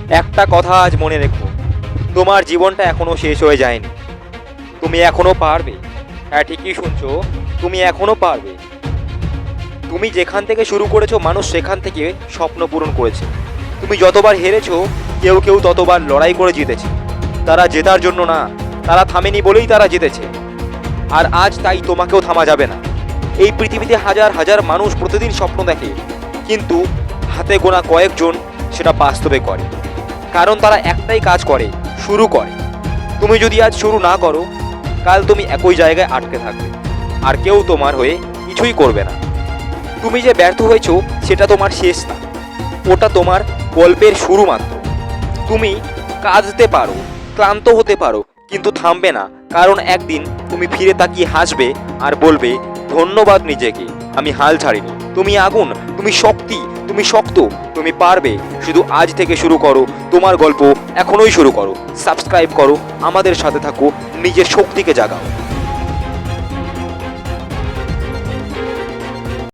একটা কথা আজ মনে রেখো, তোমার জীবনটা এখনো শেষ হয়ে যায়নি। তুমি এখনো পারবে। হ্যাঁ, ঠিকই শুনছো, তুমি এখনো পারবে। তুমি যেখান থেকে শুরু করেছো, মানুষ সেখান থেকে স্বপ্ন পূরণ করেছে। তুমি যতবার হেরেছো, কেউ কেউ ততবার লড়াই করে জিতেছে। তারা জেতার জন্য না, তারা থামেনি বলেই তারা জিতেছে। আর আজ তাই তোমাকেও থামা যাবে না। এই পৃথিবীতে হাজার হাজার মানুষ প্রতিদিন স্বপ্ন দেখে, কিন্তু হাতে গোনা কয়েকজন সেটা বাস্তবে করে। কারণ তারা একটাই কাজ করে, শুরু করে। তুমি যদি আজ শুরু না করো, কাল তুমি একই জায়গায় আটকে থাকবে, আর কেউ তোমার হয়ে কিছুই করবে না। তুমি যে ব্যর্থ হয়েছো সেটা তোমার শেষ না, ওটা তোমার গল্পের শুরু মাত্র। তুমি কাঁদতে পারো, ক্লান্ত হতে পারো, কিন্তু থামবে না। কারণ একদিন তুমি ফিরে তাকিয়ে হাসবে আর বলবে, ধন্যবাদ নিজেকে, আমি হাল ছাড়িনি। তুমি আগুন, তুমি শক্তি, তুমি শক্ত, তুমি পারবে। শুধু আজ থেকে শুরু করো, তোমার গল্প এখনোই শুরু করো। সাবস্ক্রাইব করো, আমাদের সাথে থাকো, নিজের শক্তিকে জাগাও।